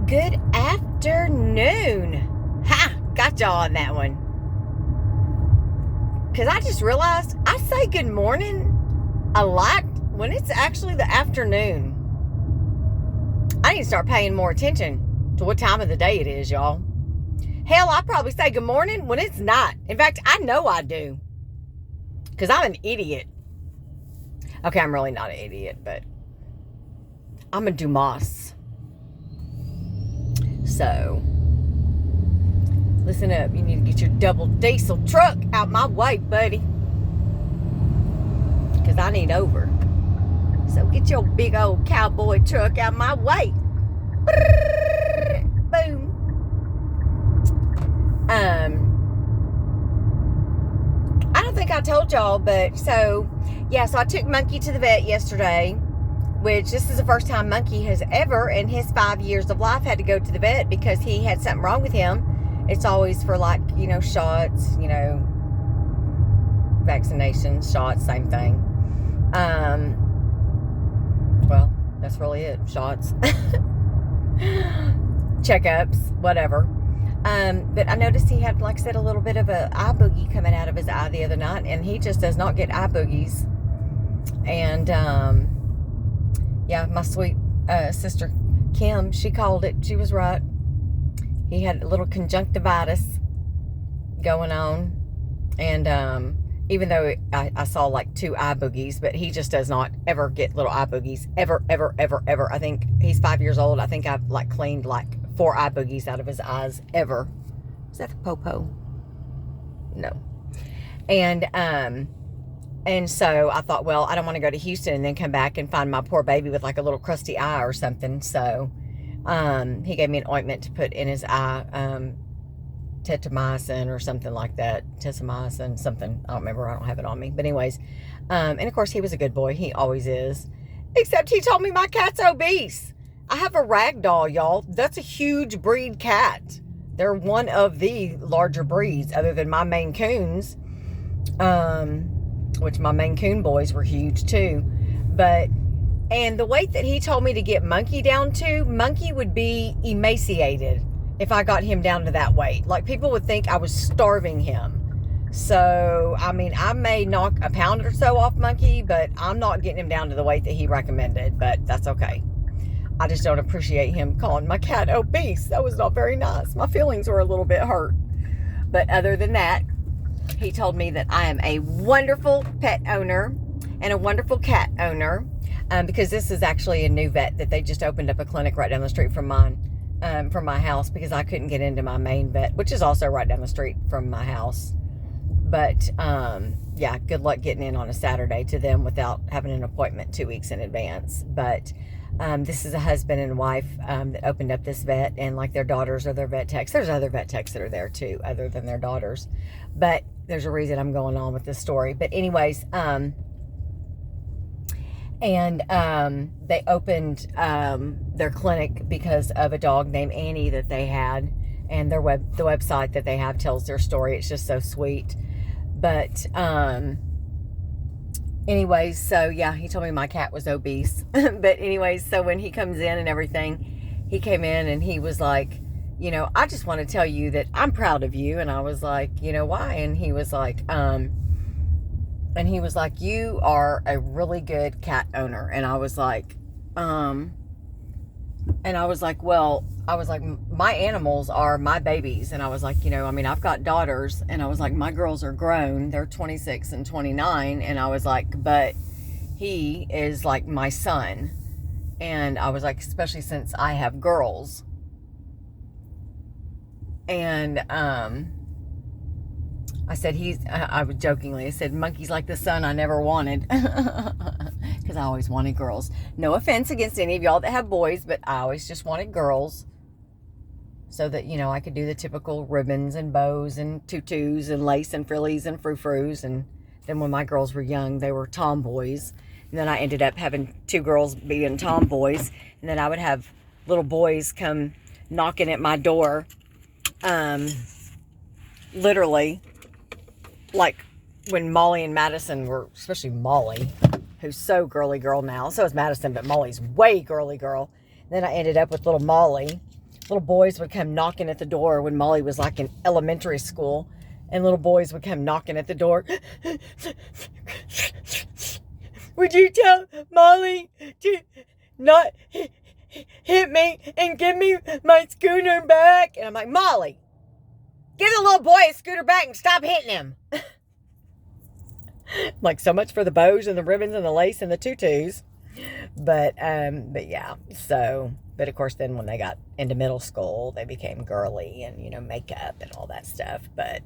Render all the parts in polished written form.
Good afternoon. Ha! Got y'all on that one. Because I just realized I say good morning a lot when it's actually the afternoon. I need to start paying more attention to what time of the day it is, y'all. Hell, I probably say good morning when it's not. In fact, I know I do. Because I'm an idiot. Okay, I'm really not an idiot, but I'm a Dumas. So, listen up. You need to get your double diesel truck out my way, buddy. Because I need over. So get your big old cowboy truck out my way. Boom. I don't think I told y'all, but so I took Monkey to the vet yesterday, which this is the first time Monkey has ever in his 5 years of life had to go to the vet because he had something wrong with him. It's always for shots, vaccinations, shots, same thing. Well, that's really it. Shots. Checkups, whatever. But I noticed he had, like I said, a little bit of an eye boogie coming out of his eye the other night, and he just does not get eye boogies. And, my sweet sister Kim, she called it. She was right. He had a little conjunctivitis going on. And even though I saw like 2 eye boogies, but he just does not ever get little eye boogies. Ever, ever, ever, ever. I think he's 5 years old. I think I've cleaned 4 eye boogies out of his eyes ever. Is that the popo? No. And so I thought, well, I don't want to go to Houston and then come back and find my poor baby with a little crusty eye or something. So he gave me an ointment to put in his eye, tetamycin or something like that. Tesamycin, something. I don't remember. I don't have it on me. But anyways, and of course he was a good boy. He always is. Except he told me my cat's obese. I have a ragdoll, y'all. That's a huge breed cat. They're one of the larger breeds other than my Maine Coons. Which my Maine Coon boys were huge too. And the weight that he told me to get Monkey down to, Monkey would be emaciated if I got him down to that weight. People would think I was starving him. So, I may knock a pound or so off Monkey, but I'm not getting him down to the weight that he recommended, but that's okay. I just don't appreciate him calling my cat obese. That was not very nice. My feelings were a little bit hurt. But other than that, he told me that I am a wonderful pet owner and a wonderful cat owner, because this is actually a new vet that they just opened up a clinic right down the street from mine, from my house, because I couldn't get into my main vet, which is also right down the street from my house. But good luck getting in on a Saturday to them without having an appointment 2 weeks in advance. But this is a husband and wife that opened up this vet, and their daughters are their vet techs. There's other vet techs that are there too, other than their daughters. But there's a reason I'm going on with this story. But anyways, they opened their clinic because of a dog named Annie that they had, and the website that they have tells their story. It's just so sweet. But anyways, so he told me my cat was obese. But anyways, so when he comes in and everything, he came in and he was like, I just want to tell you that I'm proud of you. And I was like, why? And he was like, you are a really good cat owner. And I was like, well, my animals are my babies. And I was like, I've got daughters, and I was like, my girls are grown. They're 26 and 29. And I was like, but he is like my son. And I was like, especially since I have girls. And, I said, I was jokingly, I said, Monkey's like the son I never wanted. Because I always wanted girls. No offense against any of y'all that have boys, but I always just wanted girls. So that, I could do the typical ribbons and bows and tutus and lace and frillies and frou-frous. And then when my girls were young, they were tomboys. And then I ended up having 2 girls being tomboys. And then I would have little boys come knocking at my door. Literally, when Molly and Madison were, especially Molly, who's so girly girl now. So is Madison, but Molly's way girly girl. Then I ended up with little Molly, little boys would come knocking at the door when Molly was like in elementary school, and little boys would come knocking at the door. Would you tell Molly to not hit me and give me my scooter back? And I'm like, Molly, give the little boy a scooter back and stop hitting him. Like, so much for the bows and the ribbons and the lace and the tutus. But yeah, so, but of course then when they got into middle school, they became girly and, you know, makeup and all that stuff. But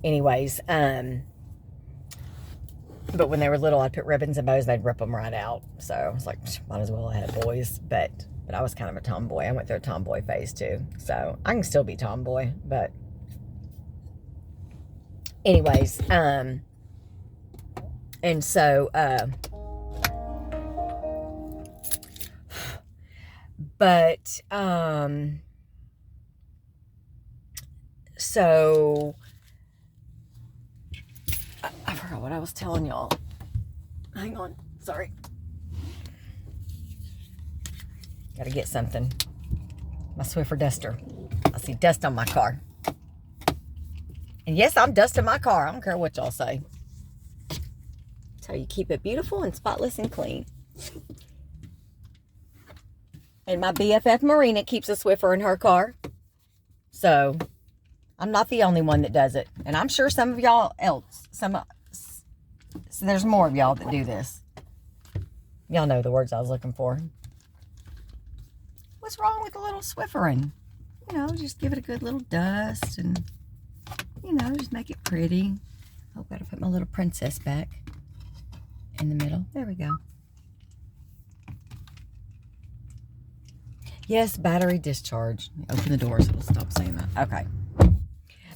anyways, but when they were little, I'd put ribbons and bows and they'd rip them right out. So I was like, might as well I had boys. But I was kind of a tomboy. I went through a tomboy phase too. So I can still be tomboy, but anyways, and so, but, so, I forgot what I was telling y'all. Hang on. Sorry. Gotta get something. My Swiffer duster. I see dust on my car. And yes, I'm dusting my car. I don't care what y'all say. That's how you keep it beautiful and spotless and clean. And my BFF Marina keeps a Swiffer in her car. So, I'm not the only one that does it. And I'm sure some of y'all else, so there's more of y'all that do this. Y'all know the words I was looking for. What's wrong with a little Swiffering? You know, just give it a good little dust and, you know, just make it pretty. Oh, gotta put my little princess back in the middle. There we go. Yes, battery discharge. Open the door so it'll stop saying that. Okay.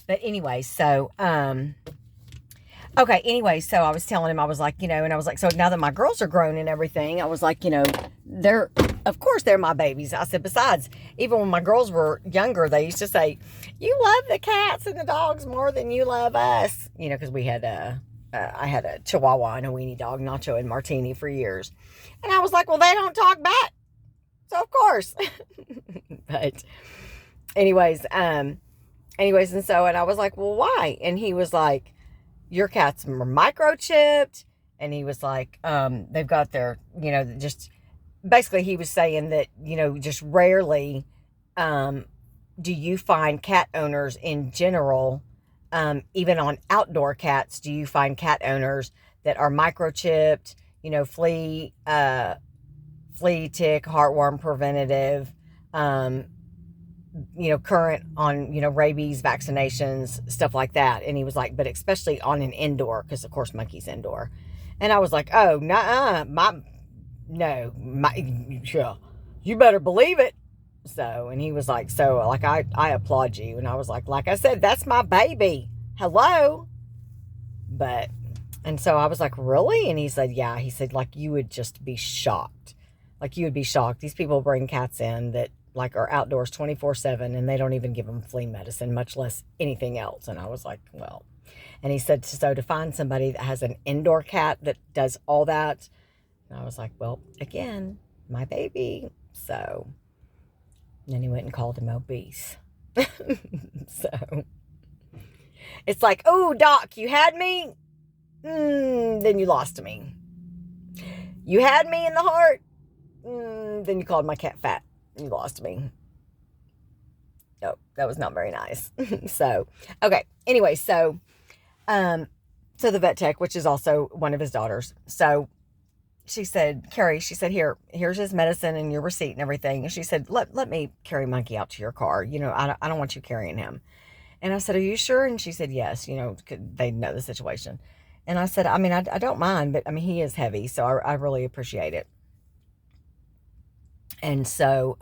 But anyway, so, okay, anyway, so I was telling him, I was like, you know, and I was like, so now that my girls are grown and everything, I was like, you know, of course they're my babies. I said, besides, even when my girls were younger, they used to say, you love the cats and the dogs more than you love us. You know, because we had I had a Chihuahua and a weenie dog, Nacho and Martini, for years. And I was like, well, they don't talk back. So, of course. But anyways, and so, and I was like, well, why? And he was like, your cats are microchipped. And he was like, they've got their, you know, just, basically he was saying that, you know, just rarely do you find cat owners in general, even on outdoor cats, do you find cat owners that are microchipped, you know, flea, tick, heartworm preventative, you know, current on, you know, rabies vaccinations, stuff like that. And he was like, but especially on an indoor, because of course monkey's indoor. And I was like, oh, yeah, you better believe it. So, and he was like, so like, I applaud you. And I was like I said, that's my baby. Hello. But, and so I was like, really? And he said, yeah. He said, like, you would just be shocked. Like, you would be shocked. These people bring cats in that, like, are outdoors 24/7, and they don't even give them flea medicine, much less anything else. And I was like, well. And he said, so to find somebody that has an indoor cat that does all that, and I was like, well, again, my baby. So, and then he went and called him obese. So, it's like, oh, doc, you had me, then you lost me. You had me in the heart, then you called my cat fat. You lost me. No, that was not very nice. So, okay. Anyway, so the vet tech, which is also one of his daughters. So she said, Carrie, she said, here's his medicine and your receipt and everything. And she said, let me carry Monkey out to your car. You know, I don't want you carrying him. And I said, are you sure? And she said, yes, you know, they know the situation. And I said, I mean, I don't mind, but I mean, he is heavy. So I really appreciate it. And so,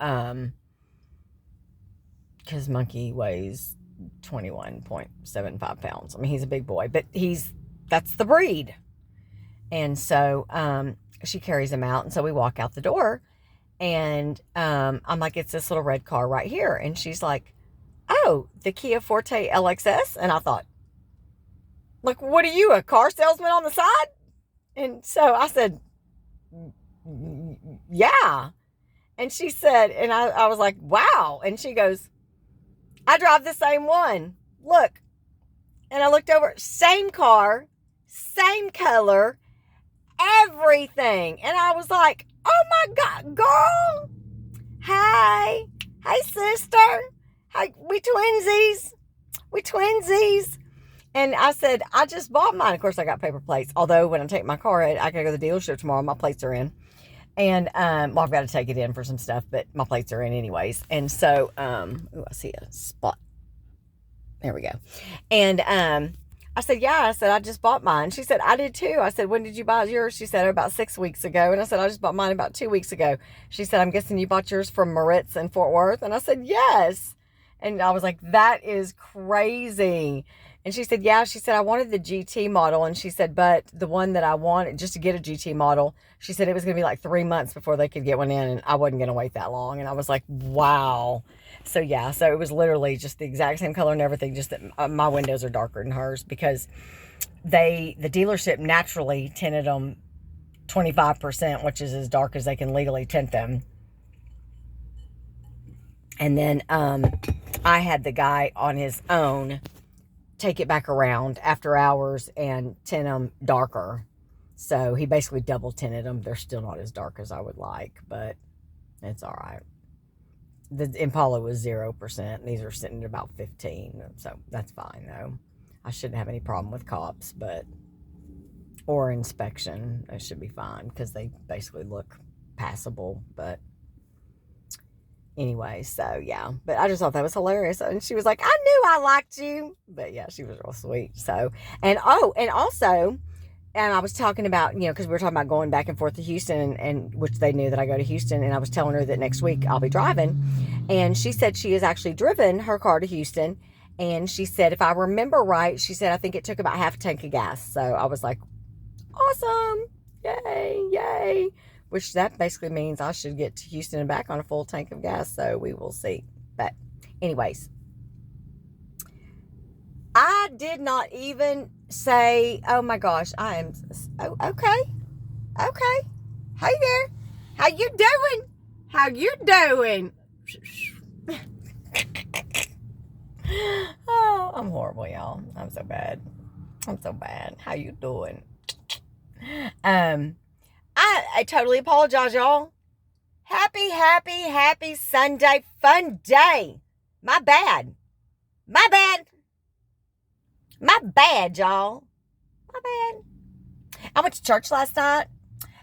because Monkey weighs 21.75 pounds. I mean, he's a big boy, but that's the breed. And so, she carries him out. And so we walk out the door and, I'm like, it's this little red car right here. And she's like, oh, the Kia Forte LXS. And I thought, like, what are you, a car salesman on the side? And so I said, yeah. And she said, and I was like, wow. And she goes, I drive the same one. Look. And I looked over, same car, same color, everything. And I was like, oh my God, girl. Hey. Hey, sister. Hey, we twinsies. We twinsies. And I said, I just bought mine. Of course, I got paper plates. Although, when I take my car in, I got to go to the dealership tomorrow. My plates are in. And, well, I've got to take it in for some stuff, but my plates are in anyways. And so, ooh, I see a spot. There we go. And, I said, yeah. I said, I just bought mine. She said, I did too. I said, when did you buy yours? She said, about 6 weeks ago. And I said, I just bought mine about 2 weeks ago. She said, I'm guessing you bought yours from Moritz in Fort Worth. And I said, yes. And I was like, that is crazy. And she said, yeah. She said, I wanted the GT model. And she said, but the one that I wanted, just to get a GT model, she said it was going to be like 3 months before they could get one in. And I wasn't going to wait that long. And I was like, wow. So, yeah. So, it was literally just the exact same color and everything. Just that my windows are darker than hers because the dealership naturally tinted them 25%, which is as dark as they can legally tint them. And then I had the guy on his own take it back around after hours and tint them darker. So he basically double tinted them. They're still not as dark as I would like, but it's all right. The Impala was 0%. These are sitting at about 15. So that's fine though. I shouldn't have any problem with cops, or inspection. It should be fine because they basically look passable, but anyway, so yeah, but I just thought that was hilarious. And she was like, I knew I liked you. But yeah, she was real sweet. So, and also, and I was talking about, because we were talking about going back and forth to Houston, and which they knew that I go to Houston, and I was telling her that next week I'll be driving. And she said she has actually driven her car to Houston. And she said, if I remember right, she said, I think it took about half a tank of gas. So I was like, awesome. Yay, yay. Which that basically means I should get to Houston and back on a full tank of gas. So we will see. But anyways, I did not even say, oh my gosh, I am, okay. Hey there. How you doing? How you doing? Oh, I'm horrible, y'all. I'm so bad. How you doing? I totally apologize, y'all. Happy Sunday Funday. My bad, y'all. My bad. I went to church last night,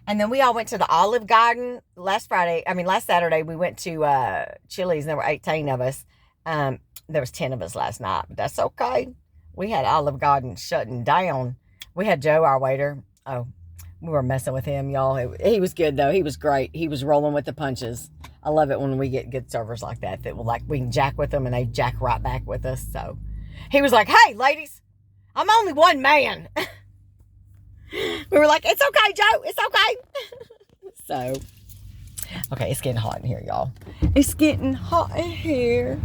and then we all went to the Olive Garden last Saturday. We went to Chili's, and there were 18 of us. There was 10 of us last night, but that's okay. We had Olive Garden shutting down. We had Joe, our waiter. Oh, we were messing with him, y'all. He was good, though. He was great. He was rolling with the punches. I love it when we get good servers like that we can jack with them, and they jack right back with us. So he was like, hey, ladies, I'm only one man. We were like, it's okay, Joe. It's okay. So, okay, it's getting hot in here, y'all. It's getting hot in here.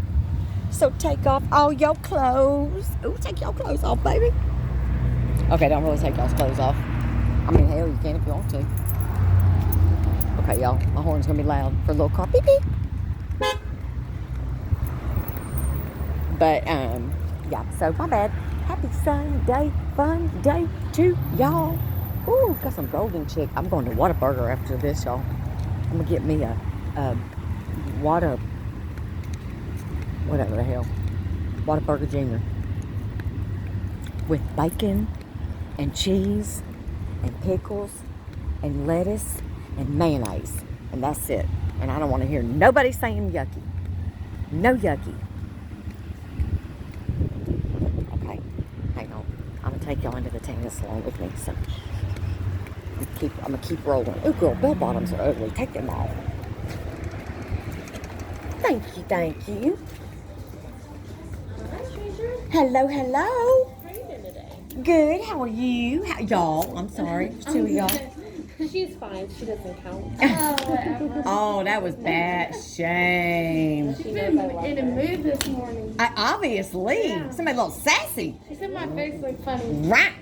So take off all your clothes. Ooh, take your clothes off, baby. Okay, don't really take y'all's clothes off. I mean, hell, you can if you want to. Okay, y'all, my horn's gonna be loud for a little car. Beep, beep. But, yeah, so my bad. Happy Sunday fun day to y'all. Ooh, got some golden chick. I'm going to Whataburger after this, y'all. I'm gonna get me a whatever the hell, Whataburger Jr. with bacon and cheese and pickles and lettuce and mayonnaise, and that's it. And I don't want to hear nobody saying yucky. No yucky. Okay, hang on. I'm gonna take y'all into the tanning salon with me. So I'm gonna keep rolling. Oh, girl, bell bottoms are ugly. Take them off. Thank you. Hello. How are you doing today? Good. How are you? Y'all, I'm sorry. There's two of y'all. She's fine. She doesn't count. Oh, that was bad. Shame. She's been in a mood this morning. Obviously. Yeah. Somebody a little sassy. She said my face looked funny. Right.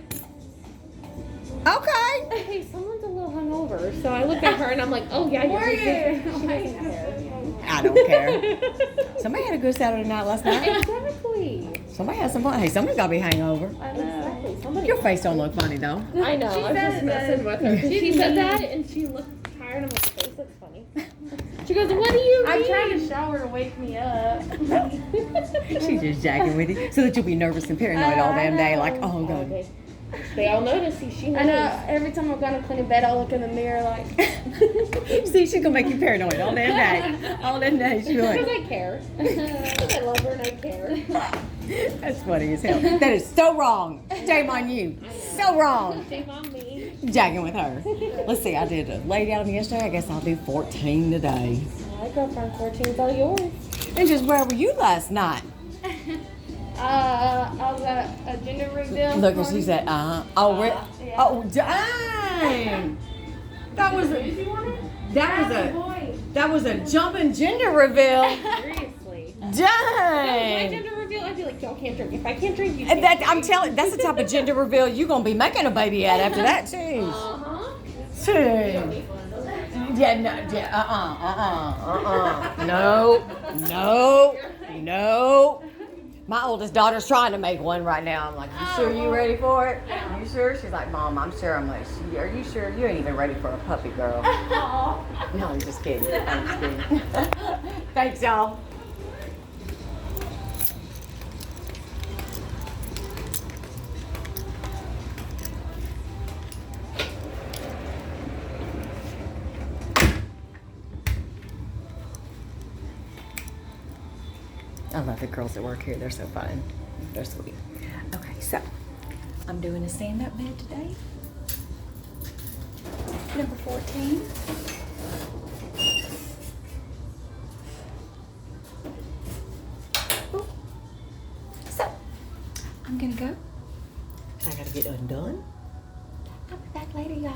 Okay. Hey, someone's a little hungover over. So I look at her and I'm like, oh yeah, you're here. She doesn't care. I don't care. Somebody had a good Saturday night last night. Exactly. Somebody had some fun. Hey, somebody got to be hangover. I know. Exactly. Somebody. Your face don't look funny, though. I know. I'm just messing with her. She said that and she looked tired. I'm like, your face looks funny. She goes, what do you mean? I'm trying to shower to wake me up. She's just jacking with you so that you'll be nervous and paranoid all damn day. Like, oh, God. Okay. They all notice. She knows. I know. Every time I'm gonna clean a bed, I'll look in the mirror like. See, she's going to make you paranoid all damn day. All damn day. She's Because like, I care. Because I love her and I care. that's funny as hell. That is so wrong. Shame on you. So wrong. Shame on me. Jacking with her. Let's see, I did a lay down yesterday. I guess I'll do 14 today. My girlfriend 14 is all yours. And just where were you last night? I was at a gender reveal. Look, and she said, oh, yeah. oh, dang. That was a jumping gender reveal. Seriously. My Dang. gender reveal, I'd be like, y'all can't drink. If I can't drink, you And can't that, I'm telling, that's the type of gender reveal you're gonna be making a baby at after that too. Uh-huh. Too. Yeah, no. My oldest daughter's trying to make one right now. I'm like, you sure you ready for it? You sure? She's like, Mom, I'm sure. I'm like, are you sure? You ain't even ready for a puppy, girl. No, I'm just kidding. I'm just kidding. Thanks, y'all. I love the girls that work here. They're so fun. They're sweet. Okay, so I'm doing a stand-up bed today. Number 14. Ooh. So I'm gonna go. I gotta get undone. I'll be back later, y'all.